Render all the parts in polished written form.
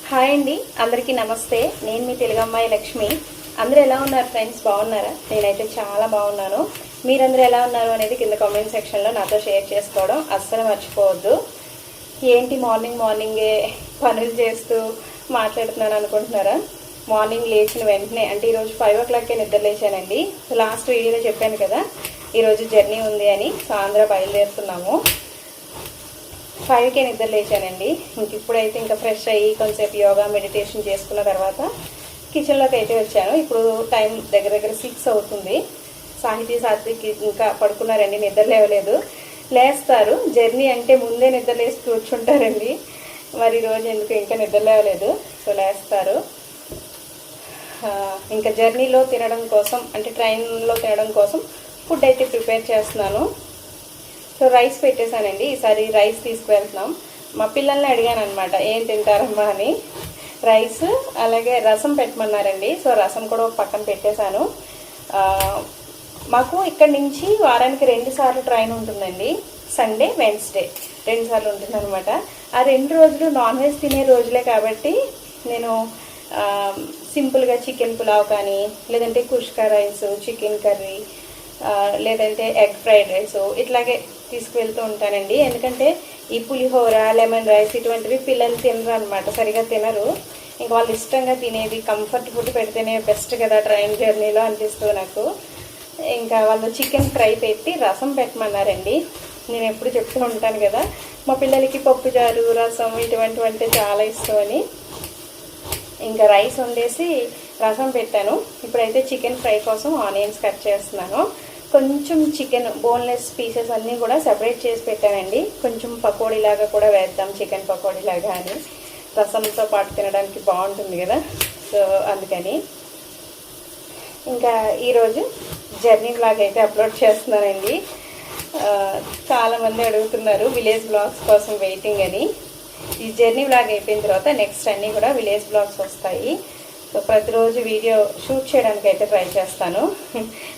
Hi అండి, అందరికీ నమస్తే. నేను మీ తెలుగు అమ్మాయి లక్ష్మి. అందరూ ఎలా ఉన్నారు ఫ్రెండ్స్? బాగున్నారా? నేనైతే చాలా బాగున్నాను. మీరందరూ ఎలా ఉన్నారు అనేది కింద కామెంట్ సెక్షన్లో నాతో షేర్ చేసుకోవడం అస్సలు మర్చిపోవద్దు. ఏంటి మార్నింగే పనులు చేస్తూ మాట్లాడుతున్నాను అనుకుంటున్నారా? మార్నింగ్ లేచిన వెంటనే అంటే ఈరోజు 5 o'clockకే నిద్ర లేచానండి. లాస్ట్ వీడియోలో చెప్పాను కదా ఈరోజు జర్నీ ఉంది అని. సో ఆంధ్ర బయలుదేరుతున్నాము. 5కే నిద్ర లేచానండి. ఇప్పుడైతే ఇంకా ఫ్రెష్ అయ్యి కొంచెంసేపు యోగా మెడిటేషన్ చేసుకున్న తర్వాత కిచెన్లోకి అయితే వచ్చాను. ఇప్పుడు టైం దగ్గర 6 అవుతుంది. సాత్విక్ ఇంకా పడుకున్నారండి, నిద్ర లేవలేదు. లేస్తారు, జర్నీ అంటే ముందే నిద్ర లేసి కూర్చుంటారండి. మరి ఈరోజు ఎందుకు ఇంకా నిద్ర లేవలేదు. సో లేస్తారు. ఇంకా జర్నీలో తినడం కోసం అంటే ట్రైన్లో తినడం కోసం ఫుడ్ అయితే ప్రిపేర్ చేస్తున్నాను. సో రైస్ పెట్టేశానండి. ఈసారి రైస్ తీసుకువెళ్తున్నాం. మా పిల్లల్ని అడిగాను అనమాట ఏం తింటారమ్మా అని. రైస్ అలాగే రసం పెట్టమన్నారండి. సో రసం కూడా ఒక పక్కన పెట్టేశాను. మాకు ఇక్కడి నుంచి వారానికి 2 సార్లు ట్రైన్ ఉంటుందండి. సండే, వెన్స్డే 2 సార్లు ఉంటుంది అనమాట. ఆ 2 రోజులు నాన్ వెజ్ తినే రోజులే కాబట్టి నేను సింపుల్గా చికెన్ పులావ్ కానీ, లేదంటే కుష్కా రైస్, చికెన్ కర్రీ, లేదంటే ఎగ్ ఫ్రైడ్ రైస్ ఇట్లాగే తీసుకువెళ్తూ ఉంటానండి. ఎందుకంటే ఈ పులిహోర, లెమన్ రైస్ ఇటువంటివి పిల్లలు తినరు అనమాట, సరిగా తినరు. ఇంకా వాళ్ళు ఇష్టంగా తినేది కంఫర్ట్ ఫుడ్ పెడితేనే బెస్ట్ కదా ట్రైన్ జర్నీలో అనిపిస్తుంది నాకు. ఇంకా వాళ్ళు చికెన్ ఫ్రై పెట్టి రసం పెట్టమన్నారండి. నేను ఎప్పుడు చెప్తూ ఉంటాను కదా మా పిల్లలకి పప్పుచారు, రసం ఇటువంటివి అంటే చాలా ఇష్టం అని. ఇంకా రైస్ వండేసి రసం పెట్టాను. ఇప్పుడైతే చికెన్ ఫ్రై కోసం ఆనియన్స్ కట్ చేస్తున్నాను. కొంచెం చికెన్ బోన్లెస్ పీసెస్ అన్నీ కూడా సెపరేట్ చేసి పెట్టానండి. కొంచెం పకోడీలాగా కూడా వేద్దాం, చికెన్ పకోడీలాగా అని. రసంతో పాటు తినడానికి బాగుంటుంది కదా, సో అందుకని. ఇంకా ఈరోజు జర్నీ బ్లాగ్ అయితే అప్లోడ్ చేస్తున్నానండి. చాలామంది అడుగుతున్నారు విలేజ్ బ్లాగ్స్ కోసం వెయిటింగ్ అని. ఈ జర్నీ బ్లాగ్ అయిపోయిన తర్వాత నెక్స్ట్ అన్నీ కూడా విలేజ్ బ్లాగ్స్ వస్తాయి. సో ప్రతిరోజు వీడియో షూట్ చేయడానికి అయితే ట్రై చేస్తాను.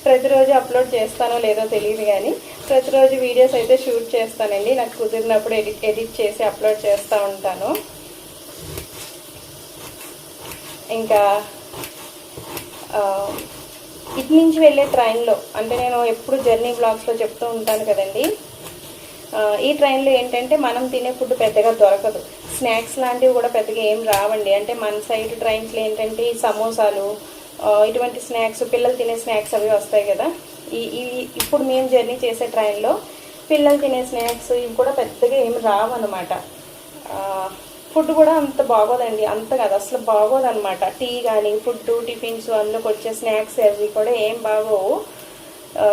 ప్రతిరోజు అప్లోడ్ చేస్తానో లేదో తెలియదు కానీ ప్రతిరోజు వీడియోస్ అయితే షూట్ చేస్తానండి. నాకు కుదిరినప్పుడు ఎడిట్ చేసి అప్లోడ్ చేస్తూ ఉంటాను. ఇంకా ఇటు నుంచి వెళ్ళే ట్రైన్లో అంటే నేను ఎప్పుడు జర్నీ బ్లాగ్స్లో చెప్తూ ఉంటాను కదండి, ఈ ట్రైన్లో ఏంటంటే మనం తినే ఫుడ్ పెద్దగా దొరకదు. స్నాక్స్ లాంటివి కూడా పెద్దగా ఏం రావండి. అంటే మన సైడ్ ట్రైన్స్లో ఏంటంటే ఈ సమోసాలు ఇటువంటి స్నాక్స్, పిల్లలు తినే స్నాక్స్ అవి వస్తాయి కదా. ఇప్పుడు మేము జర్నీ చేసే ట్రైన్లో పిల్లలు తినే స్నాక్స్ ఇవి కూడా పెద్దగా ఏం రావన్నమాట. ఫుడ్ కూడా అంత బాగోదండి, అంత కాదు అసలు బాగోదన్నమాట. టీ కానీ ఫుడ్, టిఫిన్స్, అందులోకి వచ్చే స్నాక్స్ అవి కూడా ఏం బాగోవు.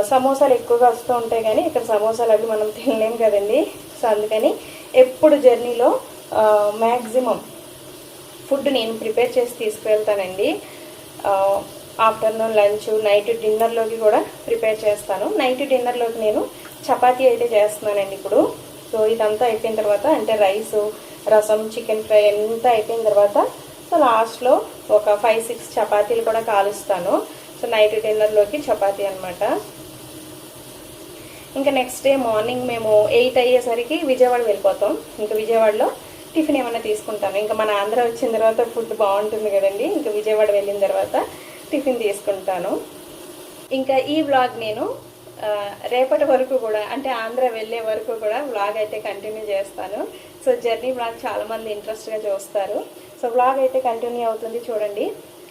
సమోసాలు ఎక్కువగా వస్తూ ఉంటాయి కానీ ఇక్కడ సమోసాలు అవి మనం తినలేము కదండి. సో అందుకని ఎప్పుడు జర్నీలో మ్యాక్సిమం ఫుడ్ నేను ప్రిపేర్ చేసి తీసుకువెళ్తానండి. ఆఫ్టర్నూన్ లంచ్, నైట్ డిన్నర్లోకి కూడా ప్రిపేర్ చేస్తాను. నైట్ డిన్నర్లోకి నేను చపాతీ అయితే చేస్తున్నానండి ఇప్పుడు. సో ఇదంతా అయిపోయిన తర్వాత అంటే రైసు, రసం, చికెన్ ఫ్రై అంతా అయిపోయిన తర్వాత సో లాస్ట్లో ఒక 5-6 చపాతీలు కూడా కాలుస్తాను. సో నైట్ డిన్నర్లోకి చపాతీ అనమాట. ఇంకా నెక్స్ట్ డే మార్నింగ్ మేము 8 అయ్యేసరికి విజయవాడ వెళ్ళిపోతాం. ఇంకా విజయవాడలో టిఫిన్ ఏమైనా తీసుకుంటాను. ఇంకా మన ఆంధ్ర వచ్చిన తర్వాత ఫుడ్ బాగుంటుంది కదండి. ఇంకా విజయవాడ వెళ్ళిన తర్వాత టిఫిన్ తీసుకుంటాను. ఇంకా ఈ వ్లాగ్ నేను రేపటి వరకు కూడా అంటే ఆంధ్ర వెళ్ళే వరకు కూడా వ్లాగ్ అయితే కంటిన్యూ చేస్తాను. సో జర్నీ వ్లాగ్ చాలామంది ఇంట్రెస్ట్గా చూస్తారు. సో వ్లాగ్ అయితే కంటిన్యూ అవుతుంది చూడండి.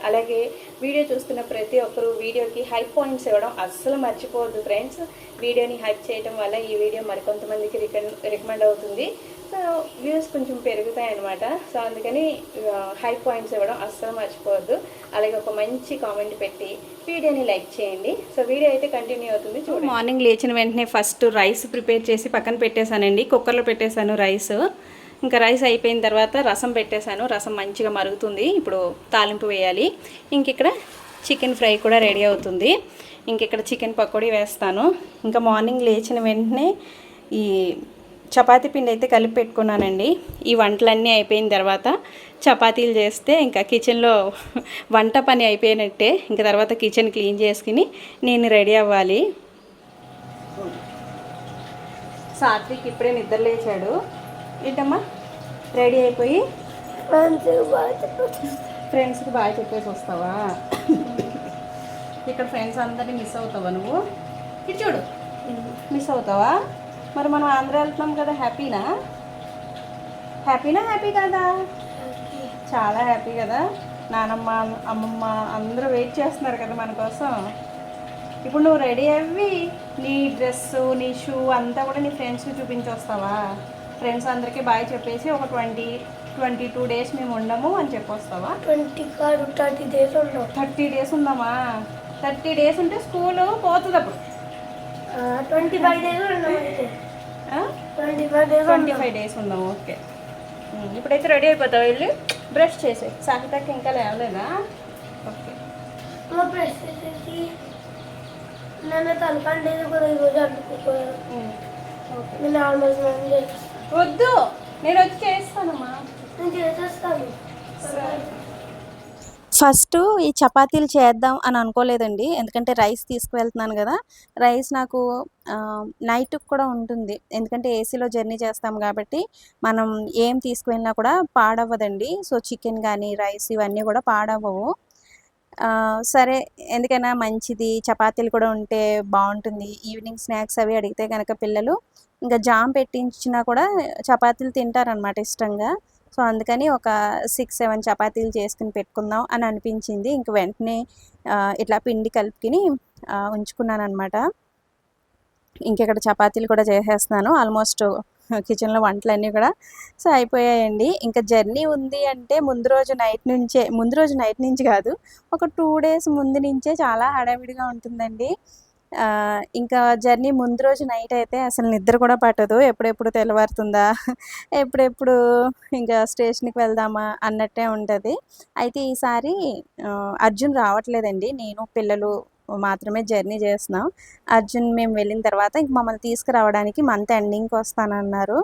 అలాగే వీడియో చూస్తున్న ప్రతి ఒక్కరు వీడియోకి హైప్ పాయింట్స్ ఇవ్వడం అస్సలు మర్చిపోవద్దు ఫ్రెండ్స్. వీడియోని హైప్ చేయడం వల్ల ఈ వీడియో మరికొంతమందికి రికమెండ్ అవుతుంది. సో వ్యూస్ కొంచెం పెరుగుతాయి అన్నమాట. సో అందుకని హైప్ పాయింట్స్ ఇవ్వడం అస్సలు మర్చిపోవద్దు. అలాగే ఒక మంచి కామెంట్ పెట్టి వీడియోని లైక్ చేయండి. సో వీడియో అయితే కంటిన్యూ అవుతుంది చూడండి. మార్నింగ్ లేచిన వెంటనే ఫస్ట్ రైస్ ప్రిపేర్ చేసి పక్కన పెట్టేశానండి. కుక్కర్లో పెట్టేశాను రైస్. ఇంకా రైస్ అయిపోయిన తర్వాత రసం పెట్టేశాను. రసం మంచిగా మరుగుతుంది. ఇప్పుడు తాలింపు వేయాలి. ఇంక ఇక్కడ చికెన్ ఫ్రై కూడా రెడీ అవుతుంది. ఇంక ఇక్కడ చికెన్ పకోడీ వేస్తాను. ఇంకా మార్నింగ్ లేచిన వెంటనే ఈ చపాతీ పిండి అయితే కలిపి పెట్టుకున్నానండి. ఈ వంటలన్నీ అయిపోయిన తర్వాత చపాతీలు చేస్తే ఇంకా కిచెన్లో వంట పని అయిపోయినట్టే. ఇంకా తర్వాత కిచెన్ క్లీన్ చేసుకుని నేను రెడీ అవ్వాలి. సాత్విక్ ఇప్పుడే నిద్ర లేచాడు. ఏంటమ్మా రెడీ అయిపోయి ఫ్రెండ్స్కి బాగా చెప్పేసి వస్తావా? ఇక్కడ ఫ్రెండ్స్ అందరినీ మిస్ అవుతావా నువ్వు? ఇటు చూడు, మిస్ అవుతావా? మరి మనం ఆంధ్ర వెళ్తున్నాం కదా, హ్యాపీనా? హ్యాపీనా? హ్యాపీ కదా? చాలా హ్యాపీ కదా. నానమ్మ అమ్మమ్మ అందరూ వెయిట్ చేస్తున్నారు కదా మన కోసం. ఇప్పుడు నువ్వు రెడీ అవ్వి నీ డ్రెస్సు నీ షూ అంతా కూడా నీ ఫ్రెండ్స్కి చూపించి వస్తావా? ఫ్రెండ్స్ అందరికీ బాయ్ చెప్పేసి ఒక 22 డేస్ మేము ఉండము అని చెప్పొస్తావా? 30 డేస్ ఉన్నాం. 30 డేస్ ఉందామా? 30 డేస్ ఉంటే స్కూలు పోతుంది అప్పుడు. 25 డేస్ ఉన్నాం. 25 డేస్ ఉందాం. ఓకే. ఇప్పుడైతే రెడీ అయిపోతావు, వెళ్ళి బ్రష్ చేసే. సాహితకి ఇంకా లేవలేదా? ఓకే. బ్రష్ చేసేసి నన్ను తలపండేది కూడా ఈరోజు అనుకోలేదు. నేను నార్మల్ వద్దు, నేను వచ్చి చేస్తానమ్మా. నేను చేసేస్తాను. ఫస్ట్ ఈ చపాతీలు చేద్దాం అని అనుకోలేదండి, ఎందుకంటే రైస్ తీసుకువెళ్తున్నాను కదా. రైస్ నాకు నైట్కి కూడా ఉంటుంది, ఎందుకంటే ఏసీలో జర్నీ చేస్తాం కాబట్టి మనం ఏం తీసుకువెళ్ళినా కూడా పాడవ్వదండి. సో చికెన్ కానీ రైస్ ఇవన్నీ కూడా పాడవ్వవు. సరే, ఎందుకైనా మంచిది, చపాతీలు కూడా ఉంటే బాగుంటుంది. ఈవినింగ్ స్నాక్స్ అవి అడిగితే కనుక పిల్లలు ఇంకా జామ్ పెట్టించినా కూడా చపాతీలు తింటారనమాట ఇష్టంగా. సో అందుకని ఒక 6-7 చపాతీలు చేసుకుని పెట్టుకుందాం అని అనిపించింది. ఇంక వెంటనే ఇట్లా పిండి కలుపుకుని ఉంచుకున్నాను అనమాట. ఇంకెక్కడ చపాతీలు కూడా చేసేస్తున్నాను. ఆల్మోస్ట్ కిచెన్లో వంటలన్నీ కూడా సో అయిపోయాయండి. ఇంకా జర్నీ ఉంది అంటే ముందు రోజు నైట్ నుంచి కాదు, ఒక 2 డేస్ ముందు నుంచే చాలా హడావిడిగా ఉంటుందండి. ఇంకా జర్నీ ముందు రోజు నైట్ అయితే అసలు నిద్ర కూడా పట్టదు. ఎప్పుడెప్పుడు తెల్లవారుతుందా, ఎప్పుడెప్పుడు ఇంకా స్టేషన్కి వెళ్దామా అన్నట్టే ఉంటుంది. అయితే ఈసారి అర్జున్ రావట్లేదండి, నేను పిల్లలు మాత్రమే జర్నీ చేస్తున్నాం. అర్జున్ మేము వెళ్ళిన తర్వాత ఇంక మమ్మల్ని తీసుకురావడానికి మంత్ ఎండింగ్కి వస్తానన్నారు.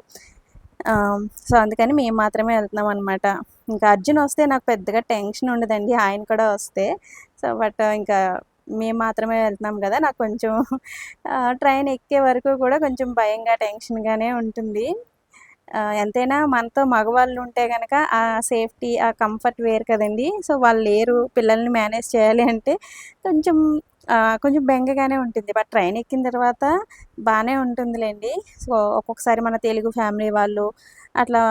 సో అందుకని మేము మాత్రమే వెళ్తున్నాం అనమాట. ఇంకా అర్జున్ వస్తే నాకు పెద్దగా టెన్షన్ ఉండదండి, ఆయన కూడా వస్తే. సో బట్ ఇంకా మేము మాత్రమే వెళ్తున్నాం కదా, నాకు కొంచెం ట్రైన్ ఎక్కే వరకు కూడా కొంచెం భయంగా టెన్షన్గానే ఉంటుంది. ఎంతైనా మనతో మగవాళ్ళు ఉంటే కనుక ఆ సేఫ్టీ ఆ కంఫర్ట్ వేరు కదండి. సో వాళ్ళు లేరు, పిల్లల్ని మేనేజ్ చేయాలి అంటే కొంచెం కొంచెం బెంగగానే ఉంటుంది. బట్ ట్రైన్ ఎక్కిన తర్వాత బాగానే ఉంటుందిలేండి. సో ఒక్కొక్కసారి మన తెలుగు ఫ్యామిలీ వాళ్ళు అట్లా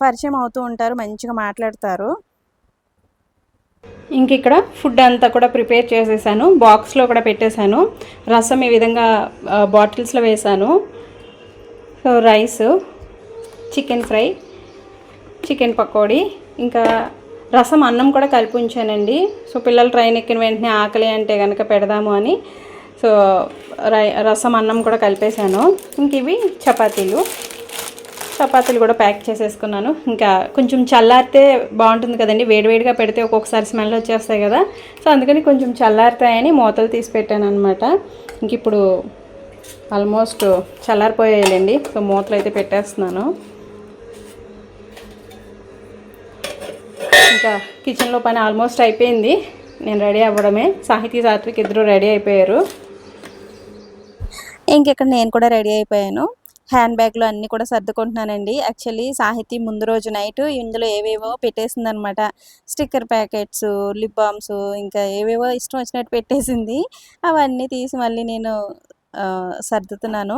పరిచయం అవుతూ ఉంటారు, మంచిగా మాట్లాడతారు. ఇంక ఇక్కడ ఫుడ్ అంతా కూడా ప్రిపేర్ చేసేసాను, బాక్స్లో కూడా పెట్టేశాను. రసం ఈ విధంగా బాటిల్స్లో వేసాను. So rice, chicken fry, chicken pakodi, ఇంకా రసం అన్నం కూడా కలిపి ఉంచానండి. సో పిల్లలు ట్రైన్ ఎక్కిన వెంటనే ఆకలి అంటే కనుక పెడదాము అని సో రసం అన్నం కూడా కలిపేశాను. ఇంక ఇవి చపాతీలు కూడా ప్యాక్ చేసేసుకున్నాను. ఇంకా కొంచెం చల్లారితే బాగుంటుంది కదండి, వేడివేడిగా పెడితే ఒక్కొక్కసారి స్మెల్ వచ్చేస్తాయి కదా. సో అందుకని కొంచెం చల్లారుతాయని మూతలు తీసి పెట్టాను అనమాట. ఇంక ఇప్పుడు ఆల్మోస్ట్ చల్లారిపోయాయండి. సో మూతలు అయితే పెట్టేస్తున్నాను. ఇంకా కిచెన్లో పని ఆల్మోస్ట్ అయిపోయింది, నేను రెడీ అవ్వడమే. సాత్విక్ ఇద్దరు రెడీ అయిపోయారు. ఇంకెక్కడ నేను కూడా రెడీ అయిపోయాను. హ్యాండ్ బ్యాగ్లో అన్నీ కూడా సర్దుకుంటున్నానండి. యాక్చువల్లీ సాహితీ ముందు రోజు నైట్ ఇందులో ఏవేవో పెట్టేసిందనమాట. స్టిక్కర్ ప్యాకెట్స్, లిప్ బామ్స్, ఇంకా ఏవేవో ఇష్టం వచ్చినట్టు పెట్టేసింది. అవన్నీ తీసి మళ్ళీ నేను సర్దుతున్నాను.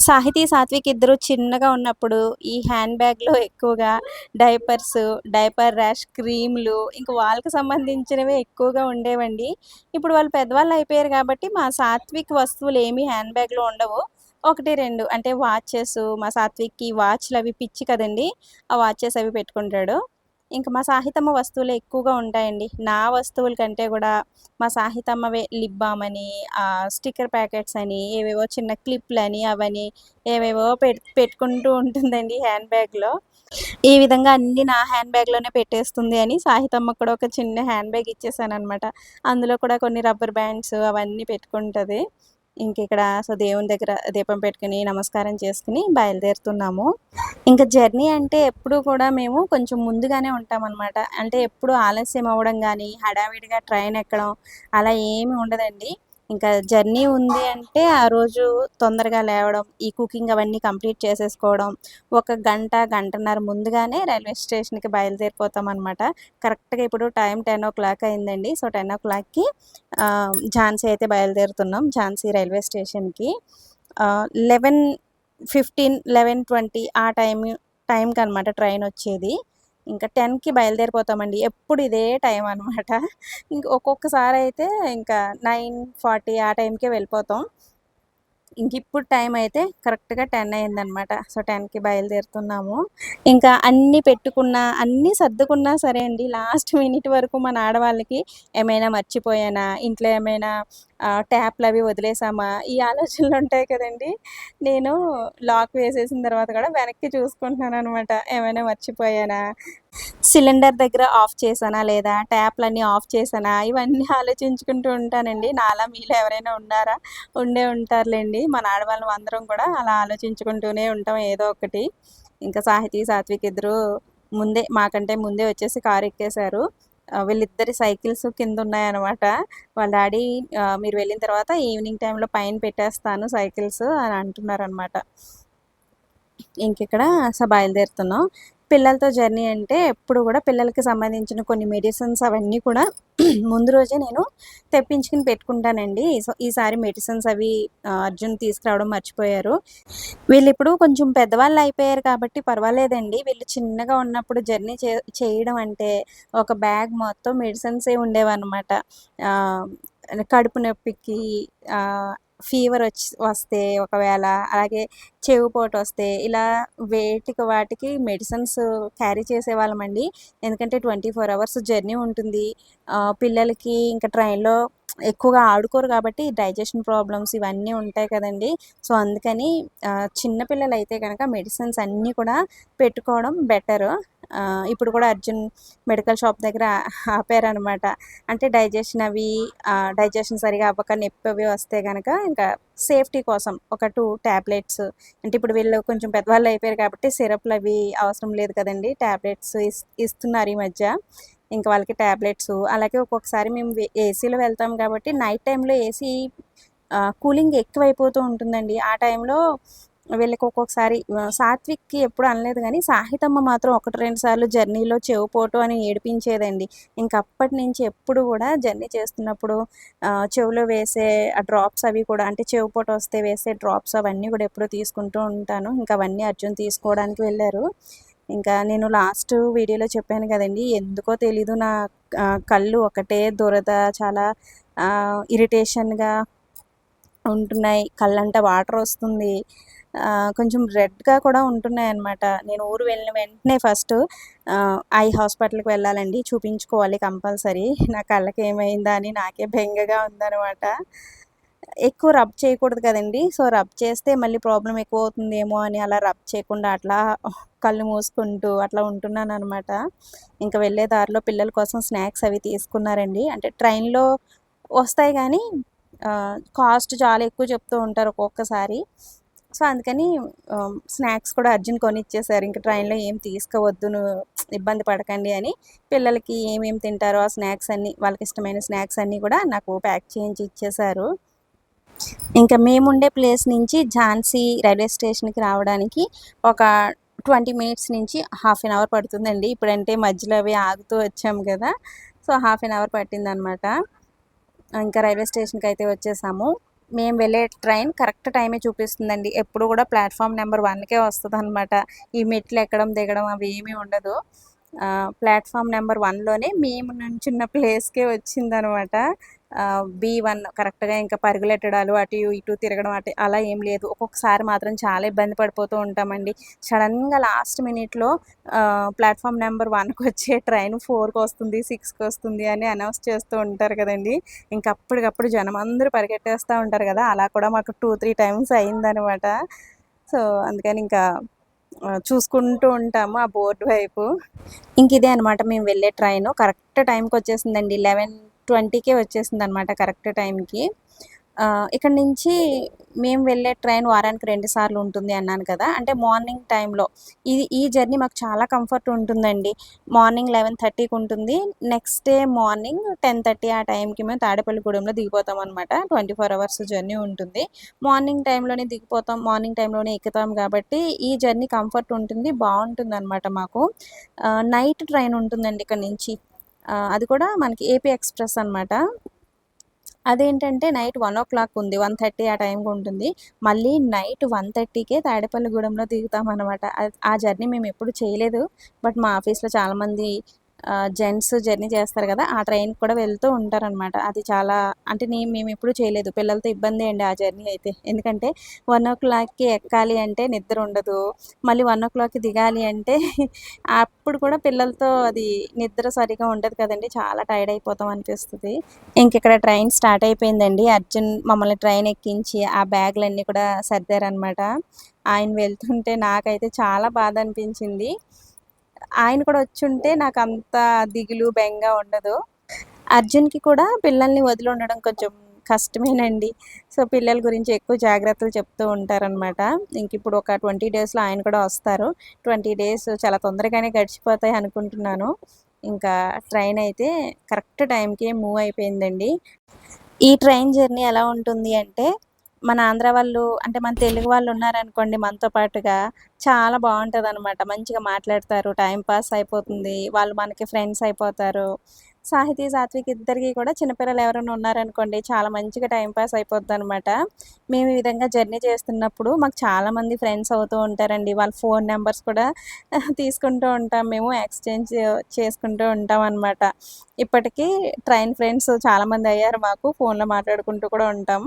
సాత్విక్ ఇద్దరు చిన్నగా ఉన్నప్పుడు ఈ హ్యాండ్ బ్యాగ్లో ఎక్కువగా డైపర్ ర్యాష్, క్రీమ్లు, ఇంకా వాళ్ళకి సంబంధించినవే ఎక్కువగా ఉండేవండి. ఇప్పుడు వాళ్ళు పెద్దవాళ్ళు అయిపోయారు కాబట్టి మా సాత్విక్ వస్తువులు ఏమీ హ్యాండ్ బ్యాగ్లో ఉండవు. 1-2 అంటే వాచెస్, మా సాత్విక్కి వాచ్లు అవి పిచ్చి కదండి, ఆ వాచెస్ అవి పెట్టుకుంటాడు. ఇంకా మా సాహితమ్మ వస్తువులు ఎక్కువగా ఉంటాయండి. నా వస్తువుల కంటే కూడా మా సాహితమ్మవే లిప్ బామ్ అని, స్టిక్కర్ ప్యాకెట్స్ అని, ఏవేవో చిన్న క్లిప్లని అవని ఏవేవో పెట్టుకుంటూ ఉంటుందండి హ్యాండ్ బ్యాగ్లో. ఈ విధంగా అన్నీ నా హ్యాండ్ బ్యాగ్లోనే పెట్టేస్తుంది అని సాహితమ్మకు కూడా ఒక చిన్న హ్యాండ్ బ్యాగ్ ఇచ్చేసాను అనమాట. అందులో కూడా కొన్ని రబ్బర్ బ్యాండ్స్ అవన్నీ పెట్టుకుంటుంది. ఇంక ఇక్కడ సో దేవుని దగ్గర దీపం పెట్టుకుని నమస్కారం చేసుకుని బయలుదేరుతున్నాము. ఇంకా జర్నీ అంటే ఎప్పుడు కూడా మేము కొంచెం ముందుగానే ఉంటామన్నమాట. అంటే ఎప్పుడు ఆలస్యం అవ్వడం కానీ, హడావిడిగా ట్రైన్ ఎక్కడం అలా ఏమి ఉండదండి. ఇంకా జర్నీ ఉంది అంటే ఆ రోజు తొందరగా లేవడం, ఈ కుకింగ్ అవన్నీ కంప్లీట్ చేసేసుకోవడం, ఒక గంట, గంటన్నర ముందుగానే రైల్వే స్టేషన్‌కి బయలుదేరిపోతామనమాట. కరెక్ట్‌గా ఇప్పుడు టైం 10:00 అయిందండి. సో, 10:00కి ఝాన్సీ అయితే బయలుదేరుతున్నాం. ఝాన్సీ రైల్వే స్టేషన్‌కి. 11:15, 11:20 ఆ టైంకనమాట ట్రైనొచ్చేది. ఇంకా 10కి బయలుదేరిపోతామండి. ఎప్పుడు ఇదే టైం అనమాట. ఒక్కొక్కసారయితే ఇంకా 9:40 ఆ టైంకే వెళ్ళిపోతాం. ఇంకిప్పుడు టైం అయితే కరెక్ట్‌గా 10 అయిందనమాట. సో, 10కి బయలుదేరుతున్నాము. ఇంకా అన్నీ పెట్టుకున్నా, అన్నీ సర్దుకున్నా సరే అండి, లాస్ట్ మినిట్ వరకు మన ఆడవాళ్ళకి ఏమైనా మర్చిపోయానా, ఇంట్లో ఏమైనా ట్యాప్‌లవి వదిలేసామా, ఈ ఆలోచనలుంటాయి కదండీ! నేను లాక్ వేసేసిన తర్వాత కూడా వెనక్కి చూసుకుంటున్నాననమాట. ఏమైనా మర్చిపోయానా, సిలిండర్ దగ్గర ఆఫ్ చేశానా లేదా, ట్యాప్‌లన్నీ ఆఫ్ చేశానా, ఇవన్నీ ఆలోచించుకుంటూ ఉంటానండి. నాలా మీలో ఎవరైనా ఉన్నారా? ఉండే ఉంటారులెండి. మన ఆడవాళ్ళం అందరం కూడా అలా ఆలోచించుకుంటూనే ఉంటాం ఏదో ఒకటి. ఇంకా సాహితీ, సాత్విక్ ఇద్దరు మాకంటే ముందే వచ్చేసి కారు ఎక్కేశారు. వీళ్ళిద్దరి సైకిల్స్ కిందున్నాయనమాట. వాళ్ళ డాడీ "మీరు వెళ్ళిన తర్వాత ఈవినింగ్ టైమ్‌లో పైన పెట్టేస్తాను సైకిల్స్" అని అంటున్నారనమాట. ఇంకిక్కడ బయలుదేరుతున్నాం. పిల్లలతో జర్నీ అంటే ఎప్పుడు కూడా పిల్లలకి సంబంధించిన కొన్ని మెడిసిన్స్ అవన్నీ కూడా ముందు రోజే నేను తెప్పించుకొని పెట్టుకుంటానండి. సో, ఈసారి మెడిసిన్స్ అవి అర్జున్ తీసుకురావడం మర్చిపోయారు. వీళ్ళిప్పుడు కొంచెం పెద్దవాళ్ళయిపోయారు కాబట్టి పర్వాలేదండి. వీళ్ళు చిన్నగా ఉన్నప్పుడు జర్నీ చేయడం అంటే ఒక బ్యాగ్ మొత్తం మెడిసిన్సే ఉండేవన్నమాట. ఆహ్, కడుపు నొప్పికి, ఆహ్, వస్తే ఒకవేళ, అలాగే చెవిపోటొస్తే ఇలా వేటికి వాటికి మెడిసిన్స్ క్యారీ చేసేవాళ్ళమండి. ఎందుకంటే 24 అవర్స్ జర్నీ ఉంటుంది. పిల్లలకి ఇంకా ట్రైన్‌లో ఎక్కువగా ఆడుకోరు కాబట్టి డైజెషన్ ప్రాబ్లమ్స్ ఇవన్నీ ఉంటాయి కదండీ! సో, అందుకని చిన్న పిల్లలైతే గనక మెడిసిన్స్ అన్నీ కూడా పెట్టుకోవడం బెటరు. ఇప్పుడు కూడా అర్జున్ మెడికల్ షాప్ దగ్గర ఆపారనమాట. అంటే డైజెషన్ సరిగ్గా అవ్వక నొప్పి అవి వస్తే గనక ఇంకా సేఫ్టీ కోసం ఒక 2 టాబ్లెట్స్, అంటే ఇప్పుడు వీళ్ళు కొంచెం పెద్దవాళ్ళు అయిపోయారు కాబట్టి సిరప్‌లవి అవసరం లేదు కదండీ! టాబ్లెట్స్ ఇస్తున్నారు ఈ మధ్య. ఇంక వాళ్ళకి టాబ్లెట్స్, అలాగే ఒక్కొక్కసారి మేము ఏసీలో వెళ్తాం కాబట్టి నైట్ టైమ్‌లో ఏసీ కూలింగ్ ఎక్కువైపోతూ ఉంటుందండి. ఆ టైంలో వీళ్ళకి ఒక్కొక్కసారి సాత్విక్‌కి ఎప్పుడు అనలేదు గానీ, సాహితమ్మ మాత్రం 1, 2 సార్లు జర్నీలో చెవిపోటు అని ఏడిపించేదండి. ఇంక అప్పటినుంచి ఎప్పుడు గూడా జర్నీ చేస్తున్నప్పుడు చెవిలో వేసే ఆ డ్రాప్స్ అవి కూడా, అంటే చెవిపోటొస్తే వేసే డ్రాప్స్ అవన్నీ గూడా ఎప్పుడూ తీసుకుంటూ ఉంటాను. ఇంక అవన్నీ అర్జున్ తీసుకోవడానికి వెళ్లారు. ఇంకా నేను లాస్ట్ వీడియోలో చెప్పాను గదండీ! ఎందుకో తెలీదు నా కళ్ళు ఒకటే దురద, చాలా ఇరిటేషన్‌గా ఉంటున్నాయి. కళ్ళంట వాటరొస్తుంది. కొంచెం రెడ్‌గా కూడా ఉంటున్నాయనమాట. నేను ఊరు వెళ్ళిన వెంటనే ఫస్ట్ ఐ హాస్పిటల్‌కి వెళ్ళాలండి. చూపించుకోవాలి కంపల్సరీ. నా కళ్ళకేమైందా అని నాకే బెంగగా ఉందనమాట. ఎక్కువ రబ్ చేయకూడదు కదండీ! సో, రబ్ చేస్తే మళ్ళీ ప్రాబ్లమ్ ఎక్కువవుతుందేమో అని అలా రబ్ చేయకుండా అట్లా కళ్ళు మూసుకుంటూ అట్లా ఉంటున్నాననమాట. ఇంక వెళ్ళే దారిలో పిల్లల కోసం స్నాక్స్ అవి తీసుకున్నారండి. అంటే ట్రైన్‌లో వస్తాయి గానీ కాస్ట్ చాలా ఎక్కువ చెప్తూ ఉంటారు ఒక్కొక్కసారి. సో, అందుకని స్నాక్స్ కూడా అర్జున్ కొనిచ్చేసారు. ఇంక ట్రైన్‌లో ఏం తీసుకోవద్దు, ఇబ్బంది పడకండి అని. పిల్లలకి ఏమేమి తింటారో ఆ స్నాక్స్ అన్నీ, వాళ్ళకిష్టమైన స్నాక్స్ అన్నీ కూడా నాకు ప్యాక్ చేయించి ఇచ్చేశారు. ఇంకా మేముండే ప్లేస్ నుంచి ఝాన్సీ రైల్వే స్టేషన్‌కి రావడానికి ఒక 20 మినిట్స్ నుంచి హాఫ్ ఎన్ అవర్ పడుతుందండి. ఇప్పుడంటే మధ్యలో అవి ఆగుతూ వచ్చాము గదా! సో, హాఫ్ ఎన్ అవర్ పట్టిందనమాట. ఇంకా రైల్వే స్టేషన్‌కయితే వచ్చేసాము. మేము వెళ్ళే ట్రైన్ కరెక్ట్ టైమే చూపిస్తుందండి. ఎప్పుడు కూడా ప్లాట్‌ఫార్మ్ నెంబర్ 1కే వస్తదనమాట. ఈ మెట్లు ఎక్కడం, దిగడం అవి ఏమీ ఉండదు. ప్లాట్‌ఫార్మ్ నెంబర్ 1లోనే మేము నుంచున్న ప్లేస్‌కే వచ్చిందనమాట. B1 కరెక్ట్‌గా ఇంకా పరుగులెట్టడాలు, అటు ఇటు తిరగడం అలా ఏం లేదు. ఒక్కొక్కసారి మాత్రం చాలా ఇబ్బంది పడిపోతూ ఉంటామండి. సడెన్‌గా లాస్ట్ మినిట్‌లో ప్లాట్‌ఫార్మ్ నెంబర్ 1కొచ్చే ట్రైన్ 4కొస్తుంది, 6కొస్తుంది అని అనౌన్స్ చేస్తూ ఉంటారు కదండీ! ఇంక అప్పటికప్పుడు జనమందరూ పరిగెట్టేస్తా ఉంటారు గదా! అలా కూడా మాకు 2, 3 టైమ్స్ అయిందనమాట. సో, అందుకని ఇంకా చూసుకుంటూ ఉంటాము ఆ బోర్డ్ వైపు. ఇంకిదే అనమాట మేము వెళ్ళే ట్రైను. కరెక్ట్ టైంకొచ్చేసిందండి. 11:20కే వచ్చేసిందనమాట కరెక్ట్ టైంకి. ఇక్కడ నుంచి మేము వెళ్ళే ట్రైన్ వారానికి 2 సార్లు ఉంటుంది అన్నాను కదా! అంటే మార్నింగ్ టైంలో ఈ జర్నీ మాకు చాలా కంఫర్ట్ ఉంటుందండి. మార్నింగ్ 11:30కి ఉంటుంది. నెక్స్ట్ డే మార్నింగ్ 10:30 ఆ టైంకి మేము తాడేపల్లిగూడెంలో దిగిపోతామనమాట. 24 అవర్స్ జర్నీ ఉంటుంది. మార్నింగ్ టైంలోనే దిగిపోతాం. మార్నింగ్ టైంలోనే ఎక్కుతాం కాబట్టి ఈ జర్నీ కంఫర్ట్ ఉంటుంది. బావుంటుందనమాట మాకు. నైట్ ట్రైన్ ఉంటుందండి ఇక్కడి నుంచి. అది కూడా మనకి ఏపీ ఎక్స్‌ప్రెస్ అనమాట. అదేంటంటే నైట్ 1:00 ఉంది. 1:30 ఆ టైంకి ఉంటుంది. మళ్ళీ నైట్ 1:30కే తాడేపల్లిగూడెంలో దిగుతామనమాట. ఆ జర్నీ మేమెప్పుడు చేయలేదు. బట్ మా ఆఫీస్‌లో చాలామంది జెంట్స్ జర్నీ చేస్తారు కదా! ఆ ట్రైన్‌కి కూడా వెళ్తూ ఉంటారనమాట. అది చాలా అంటే మేమెప్పుడు చేయలేదు. పిల్లలతో ఇబ్బందే అండి ఆ జర్నీ అయితే. ఎందుకంటే 1:00కి ఎక్కాలి అంటే నిద్ర ఉండదు. మళ్ళీ 1:00కి దిగాలి అంటే అప్పుడు కూడా పిల్లలతో అది నిద్ర సరిగ్గా ఉండదు కదండీ! చాలా టైర్డ్ అయిపోతాం అనిపిస్తది. ఇంకిక్కడ ట్రైన్ స్టార్ట్ అయిపోయిందండి. అర్జున్ మమ్మల్ని ట్రైన్ ఎక్కించి, ఆ బ్యాగులన్నీ కూడా సర్దారనమాట. ఆయన వెళ్తుంటే నాకైతే చాలా బాధ అనిపించింది. ఆయన కూడా వచ్చుంటే నాకంత దిగులు, బెంగ ఉండదు. అర్జున్‌కి కూడా పిల్లల్ని వదిలి ఉండడం కొంచెం కష్టమేనండి. సో, పిల్లల గురించి ఎక్కువ జాగ్రత్తలు చెప్తూ ఉంటారనమాట. ఇంకిప్పుడు ఒక 20 డేస్‌లో ఆయన కూడా వస్తారు. 20 డేస్ చాలా తొందరగానే గడిచిపోతాయి అనుకుంటున్నాను. ఇంకా ట్రైన్ అయితే కరెక్ట్ టైంకే మూవ్ అయిపోయిందండి. ఈ ట్రైన్ జర్నీ ఎలా ఉంటుంది అంటే, మన ఆంధ్ర వాళ్ళు అంటే మన తెలుగు వాళ్ళున్నారనుకోండి మనతో పాటుగా, చాలా బావుంటదనమాట. మంచిగా మాట్లాడతారు, టైమ్ పాస్ అయిపోతుంది. వాళ్ళు మనకి ఫ్రెండ్స్ అయిపోతారు. సాహితీ, సాత్విక్ ఇద్దరికీ కూడా చిన్న పిల్లలు ఎవరైనా ఉన్నారనుకోండి, చాలా మంచిగా టైమ్ పాస్ అయిపోద్దనమాట. మేము ఈ విధంగా జర్నీ చేస్తున్నప్పుడు మాకు చాలామంది ఫ్రెండ్స్ అవుతూ ఉంటారండి. వాళ్ళ ఫోను నంబర్స్ కూడా తీసుకుంటూ ఉంటాం మేము. ఎక్స్‌చేంజ్ చేసుకుంటూ ఉంటామనమాట. ఇప్పటికీ ట్రైన్ ఫ్రెండ్స్ చాలామందయ్యారు మాకు. ఫోన్‌లో మాట్లాడుకుంటూ కూడా ఉంటాం.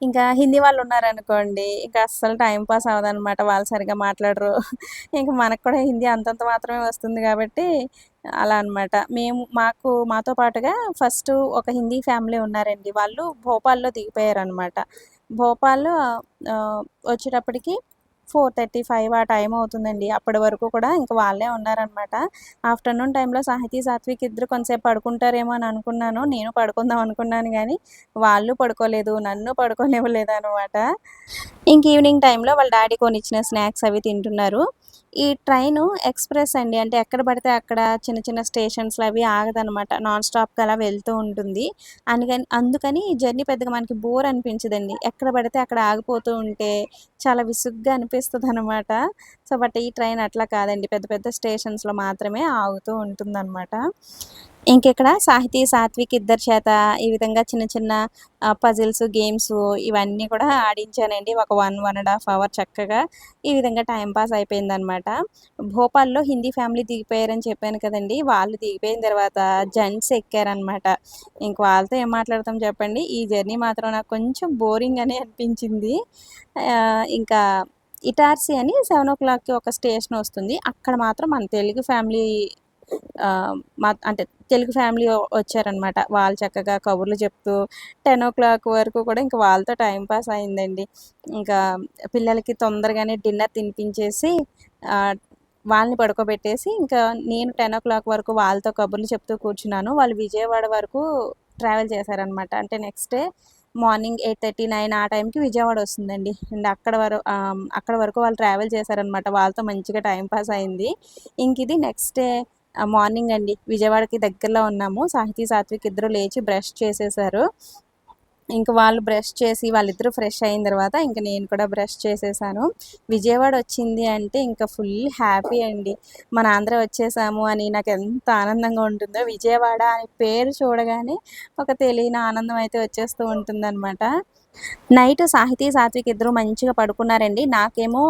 ఇంకా హిందీ వాళ్ళున్నారనుకోండి, ఇంక అస్సలు టైమ్ పాస్ అవ్వదనమాట. వాళ్ళు సరిగ్గా మాట్లాడరు. ఇంక మనకు కూడా హిందీ అంతంత మాత్రమే వస్తుంది గాబట్టి, అలా అనమాట. మాతో పాటుగా ఫస్టు ఒక హిందీ ఫ్యామిలీ ఉన్నారండి. వాళ్ళు భోపాల్‌లో దిగిపోయారనమాట. భోపాల్ వచ్చేటప్పటికి 4:35 ఆ టైం అవుతుందండి. అప్పటి వరకు కూడా ఇంక వాళ్ళే ఉన్నారనమాట. ఆఫ్టర్‌నూన్ టైంలో సాహితీ, సాత్విక్ ఇద్దరు కొంసేపు పడుకుంటారేమో అని అనుకున్నాను. నేను పడుకుందాం అనుకున్నాను గానీ, వాళ్ళు పడుకోలేదు. నన్ను పడుకోనివ్వలేదనమాట. ఇంక ఈవినింగ్ టైంలో వాళ్ళ డ్యాడీ కొనిచ్చిన స్నాక్స్ అవి తింటున్నారు. ఈ ట్రైను ఎక్స్‌ప్రెస్ అండి. అంటే ఎక్కడ పడితే అక్కడ చిన్న చిన్న స్టేషన్స్‌లో అవి ఆగదనమాట. నాన్ స్టాప్‌గా అలా వెళ్తూ ఉంటుంది. అందుకని ఈ జర్నీ పెద్దగా మనకి బోర్ అనిపించదండి. ఎక్కడ పడితే అక్కడ ఆగిపోతూ ఉంటే చాలా విసుగ్గా అనిపిస్తదనమాట. సో, బట్ ఈ ట్రైన్ అట్లా కాదండి. పెద్ద పెద్ద స్టేషన్స్‌లో మాత్రమే ఆగుతూ ఉంటుందనమాట. ఇంకిక్కడ సాహితీ, సాత్విక్ ఇద్దరి చేత ఈ విధంగా చిన్న చిన్న పజిల్స్, గేమ్స్ ఇవన్నీ కూడా ఆడించానండి. ఒక 1 అవర్ చక్కగా ఈ విధంగా టైమ్ పాస్ అయిపోయిందనమాట. భోపాల్‌లో హిందీ ఫ్యామిలీ దిగిపోయారని చెప్పాను కదండీ! వాళ్ళు దిగిపోయిన తర్వాత జెంట్స్ ఎక్కారనమాట. ఇంక వాళ్ళతో ఏం మాట్లాడతాం చెప్పండి. ఈ జర్నీ మాత్రం నాకు కొంచెం బోరింగ్ అనే అనిపించింది. ఇంకా ఇటార్సీ అని 7:00కి ఒక స్టేషన్ వస్తుంది. అక్కడ మాత్రం మన తెలుగు ఫ్యామిలీ అంటే తెలుగు ఫ్యామిలీ వచ్చారనమాట. వాళ్ళు చక్కగా కబుర్లు చెప్తూ 10:00 వరకు కూడా ఇంక వాళ్ళతో టైమ్ పాస్ అయిందండి. ఇంకా పిల్లలకి తొందరగానే డిన్నర్ తినిపించేసి ఆహ్, వాళ్ళని పడుకోబెట్టేసి ఇంకా నేను 10:00 వరకు వాళ్ళతో కబుర్లు చెప్తూ కూర్చున్నాను. వాళ్ళు విజయవాడ వరకు ట్రావెల్ చేశారనమాట. అంటే నెక్స్ట్ డే మార్నింగ్ 8:30, 9 ఆ టైంకి విజయవాడ వస్తుందండి. అండ్ అక్కడ వరకు వాళ్ళు ట్రావెల్ చేశారనమాట. వాళ్ళతో మంచిగా టైమ్ పాస్ అయింది. ఇంకిది నెక్స్ట్ డే మార్నింగ్ అండి. విజయవాడకి దగ్గరలో ఉన్నాము. సాహితీ, సాత్విక్ ఇద్దరు లేచి బ్రష్ చేసేశారు. ఇంక వాళ్ళు బ్రష్ చేసి వాళ్ళిద్దరూ ఫ్రెష్ అయిన తర్వాత ఇంక నేను కూడా బ్రష్ చేసేసాను. విజయవాడ వచ్చింది అంటే ఇంక ఫుల్ హ్యాపీ అండి. మన ఆంధ్ర వచ్చేసాము అని నాకెంత ఆనందంగా ఉంటుందో విజయవాడ అనే పేరు చూడగానే ఒక తెలియని ఆనందం అయితే వచ్చేస్తూ ఉంటుందనమాట. నైట్ సాహితీ, సాత్విక్ ఇద్దరు మంచిగా పడుకున్నారండి. నాకేమో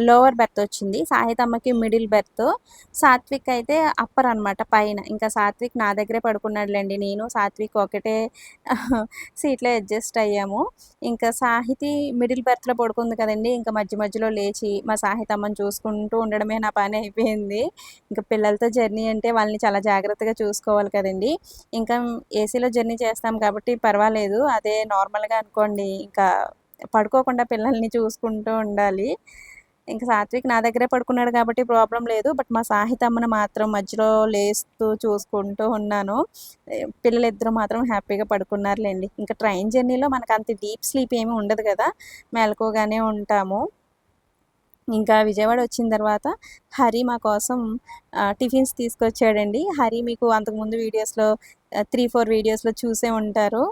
లోవర్ బెర్త్ వచ్చింది. సాహితమ్మకి మిడిల్ బెర్త్. సాత్విక్ అయితే అప్పర్ అనమాట పైన. ఇంకా సాత్విక్ నా దగ్గరే పడుకున్నాడులెండి. నేను, సాత్విక్ ఒకటే సీట్‌లో అడ్జస్ట్ అయ్యాము. ఇంకా సాహితీ మిడిల్ బెర్త్‌లో పడుకుంది కదండీ! ఇంక మధ్య మధ్యలో లేచి మా సాహితమ్మని చూసుకుంటూ ఉండడమే నా పని అయిపోయింది. ఇంక పిల్లలతో జర్నీ అంటే వాళ్ళని చాలా జాగ్రత్తగా చూసుకోవాలి కదండీ! ఇంకా ఏసీలో జర్నీ చేస్తాం కాబట్టి పర్వాలేదు. అదే నార్మల్‌గా అనుకోండి ఇంకా పడుకోకుండా పిల్లల్ని చూసుకుంటూ ఉండాలి. ఇంకా సాత్విక్ నా దగ్గరే పడుకున్నాడు కాబట్టి ప్రాబ్లం లేదు. బట్ మా సాహితమ్మని మాత్రం మధ్యలో లేస్తూ చూసుకుంటూ ఉన్నాను. పిల్లలిద్దరూ మాత్రం హ్యాపీగా పడుకున్నారులెండి. ఇంకా ట్రైన్ జర్నీలో మనకు అంత డీప్ స్లీప్ ఏమి ఉండదు కదా! మెలకువగానే ఉంటాము. ఇంకా విజయవాడ వచ్చిన తర్వాత హరి మా కోసం టిఫిన్స్ తీసుకొచ్చాడండి. హరి మీకు అంతకుముందు వీడియోస్‌లో 3, 4 వీడియోస్‌లో చూసే ఉంటారు.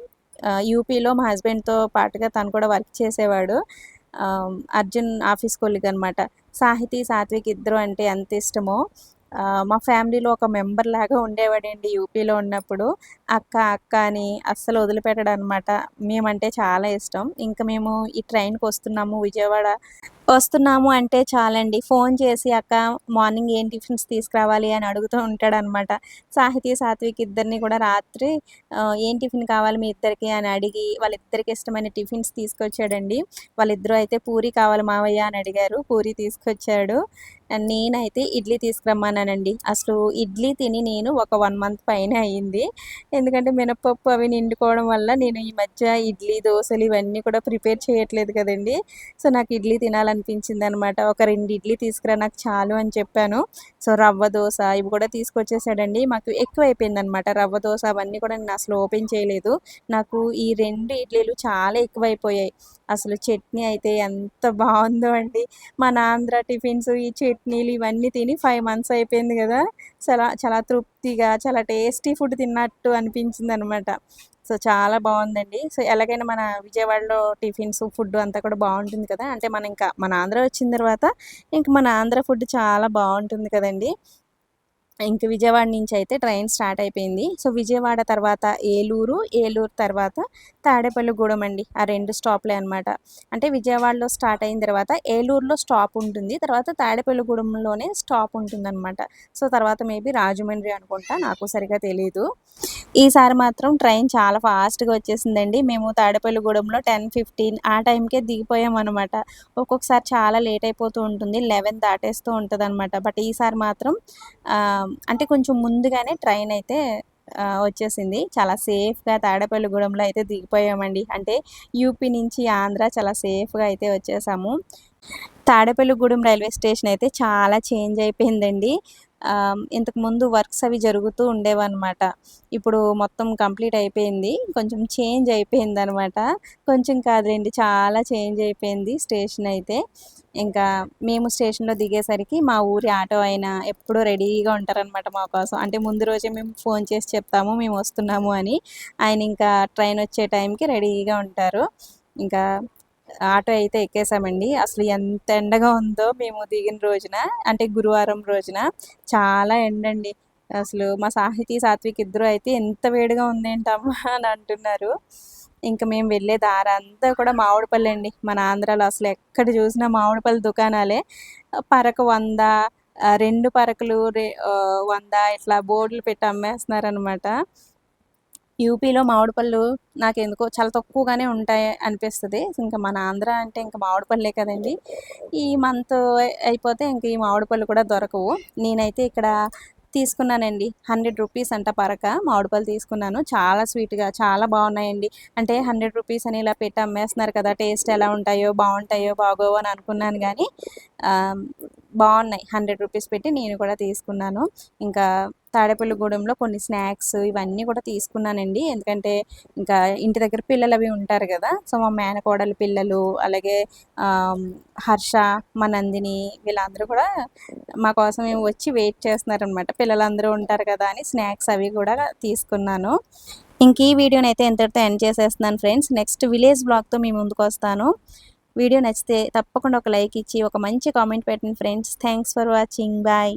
యూపీలో మా హస్బెండ్‌తో పాటుగా తను కూడా వర్క్ చేసేవాడు. అర్జున్ ఆఫీస్ కొలీగ్ అనమాట. సాహితీ, సాత్విక్ ఇద్దరు అంటే ఎంత ఇష్టమో మా ఫ్యామిలీలో ఒక మెంబర్ లాగా ఉండేవాడండి యూపీలో ఉన్నప్పుడు. అక్క, అక్క అని అస్సలు వదిలిపెట్టడనమాట. మేమంటే చాలా ఇష్టం. ఇంక మేము ఈ ట్రైన్‌కొస్తున్నాము విజయవాడ వస్తున్నాము అంటే చాలండి ఫోన్ చేసి అక్క మార్నింగ్ ఏం టిఫిన్స్ తీసుకురావాలి అని అడుగుతూ ఉంటాడనమాట. సాహితీ, సాత్విక్ ఇద్దరిని కూడా రాత్రి ఏం టిఫిన్ కావాలి మీ ఇద్దరికి అని అడిగి వాళ్ళిద్దరికి ఇష్టమైన టిఫిన్స్ తీసుకొచ్చాడండి. వాళ్ళిద్దరూ అయితే పూరి కావాలి మావయ్య అని అడిగారు. పూరి తీసుకొచ్చాడు. నేనైతే ఇడ్లీ తీసుకురమ్మన్నానండి. అసలు ఇడ్లీ తిని నేను ఒక 1 మంత్ పైనే అయ్యింది. ఎందుకంటే మినపప్పు అవి నిండుకోవడం వల్ల నేను ఈ మధ్య ఇడ్లీ, దోసలు ఇవన్నీ కూడా ప్రిపేర్ చేయట్లేదు కదండీ! సో, నాకు ఇడ్లీ తినాలనిపించిందనమాట. ఒక 2 ఇడ్లీ తీసుకురా నాకు చాలు అని చెప్పాను. సో, రవ్వ దోస ఇవి కూడా తీసుకొచ్చేసాడండి. మాకు ఎక్కువైపోయిందనమాట. రవ్వ దోస అవన్నీ కూడా నేను అసలు ఓపెన్ చేయలేదు. నాకు ఈ 2 ఇడ్లీలు చాలా ఎక్కువైపోయాయి. అసలు చట్నీ అయితే ఎంత బావుందో అండి. మన ఆంధ్ర టిఫిన్స్ ఈ చట్నీలు ఇవన్నీ తిని 5 మంత్స్ అయిపోయింది కదా! చాలా చాలా తృప్తిగా చాలా టేస్టీ ఫుడ్ తిన్నట్టు అనిపించిందనమాట. సో, చాలా బావుందండి. సో, ఎలాగైనా మన విజయవాడలో టిఫిన్స్, ఫుడ్ అంతా కూడా బావుంటుంది కదా! అంటే మన ఆంధ్ర వచ్చిన తర్వాత ఇంక మన ఆంధ్ర ఫుడ్ చాలా బావుంటుంది కదండీ! ఇంక విజయవాడ నుంచయితే ట్రైన్ స్టార్ట్ అయిపోయింది. సో, విజయవాడ తర్వాత ఏలూరు, ఏలూరు తర్వాత తాడేపల్లిగూడెం అండి. ఆ 2 స్టాప్‌లే అనమాట. అంటే విజయవాడలో స్టార్ట్ అయిన తర్వాత ఏలూరులో స్టాప్ ఉంటుంది. తర్వాత తాడేపల్లిగూడెంలోనే స్టాప్ ఉంటుందనమాట. సో, తర్వాత మేబీ రాజమండ్రి అనుకుంటా. నాకు సరిగ్గా తెలీదు. ఈసారి మాత్రం ట్రైన్ చాలా ఫాస్ట్‌గా వచ్చేసిందండి. మేము తాడేపల్లిగూడెంలో 10:15 ఆ టైంకే దిగిపోయామనమాట. ఒక్కొక్కసారి చాలా లేట్ అయిపోతూ ఉంటుంది. 11 దాటేస్తూ ఉంటదనమాట. బట్ ఈసారి మాత్రం అంటే కొంచెం ముందుగానే ట్రైన్ అయితే వచ్చేసింది. చాలా సేఫ్‌గా తాడేపల్లిగూడెంలో అయితే దిగిపోయామండి. అంటే యూపీ నుంచి ఆంధ్ర చాలా సేఫ్‌గా అయితే వచ్చేసాము. తాడేపల్లిగూడెం రైల్వే స్టేషన్ అయితే చాలా చేంజ్ అయిపోయిందండి. ఇంతకుముందు వర్క్స్ అవి జరుగుతూ ఉండేవన్నమాట. ఇప్పుడు మొత్తం కంప్లీట్ అయిపోయింది. కొంచెం చేంజ్ అయిపోయిందనమాట. కొంచెం కాదులెండి చాలా చేంజ్ అయిపోయింది స్టేషన్ అయితే. ఇంకా మేము స్టేషన్‌లో దిగేసరికి మా ఊరి ఆటో ఆయన ఎప్పుడూ రెడీగా ఉంటారనమాట మా కోసం. అంటే ముందు రోజే మేము ఫోన్ చేసి చెప్తాము మేము వస్తున్నాము అని. ఆయన ఇంకా ట్రైన్ వచ్చే టైంకి రెడీగా ఉంటారు. ఇంకా ఆటో అయితే ఎక్కేసామండి. అసలు ఎంత ఎండగా ఉందో మేము దిగిన రోజున అంటే గురువారం రోజున చాలా ఎండండి. అసలు మా సాహితీ, సాత్విక్ ఇద్దరు అయితే ఎంత వేడిగా ఉందేంటమ్మా అని అంటున్నారు. ఇంక మేము వెళ్ళే దారంతా కూడా మామిడి పళ్ళండి. మన ఆంధ్రాలో అసలు ఎక్కడ చూసినా మామిడి పళ్ళ దుకాణాలే. పరకు 100 2 పరకలు 100 ఇట్లా బోర్డులు పెట్టి అమ్మేస్తున్నారనమాట. యూపీలో మామిడి పళ్ళు నాకెందుకో చాలా తక్కువగానే ఉంటాయి అనిపిస్తది. ఇంకా మన ఆంధ్ర అంటే ఇంక మామిడి పళ్ళే కదండీ! ఈ మంత్ అయిపోతే ఇంక ఈ మామిడి పళ్ళు కూడా దొరకవు. నేనైతే ఇక్కడ తీసుకున్నానండి. 100 రూపీస్ అంట పరక మామిడి పళ్ళు తీసుకున్నాను. చాలా స్వీట్‌గా చాలా బాగున్నాయండి. అంటే 100 రూపీస్ అని ఇలా పెట్టి అమ్మేస్తున్నారు కదా! టేస్ట్ ఎలా ఉంటాయో, బావుంటాయో, బాగోవో అని అనుకున్నాను గానీ బావున్నాయి. 100 రూపీస్ పెట్టి నేను కూడా తీసుకున్నాను. ఇంకా తాడేపల్లిగూడెంలో కొన్ని స్నాక్స్ ఇవన్నీ కూడా తీసుకున్నానండి. ఎందుకంటే ఇంకా ఇంటి దగ్గర పిల్లలవి ఉంటారు గదా! సో, మా మేనకోడలు పిల్లలు అలాగే హర్ష, మా నందిని వీళ్ళందరూ కూడా మా కోసం వచ్చి వెయిట్ చేస్తున్నారనమాట. పిల్లలందరూ ఉంటారు కదా అని స్నాక్స్ అవి కూడా తీసుకున్నాను. ఇంక ఈ వీడియోనైతే ఇంతటితో ఎండ్ చేసేస్తున్నాను ఫ్రెండ్స్. నెక్స్ట్ విలేజ్ వ్లాగ్‌తో మీ ముందుకొస్తాను. వీడియో నచ్చితే తప్పకుండా ఒక లైక్ ఇచ్చి ఒక మంచి కామెంట్ పెట్టండి friends. Thanks for watching. Bye.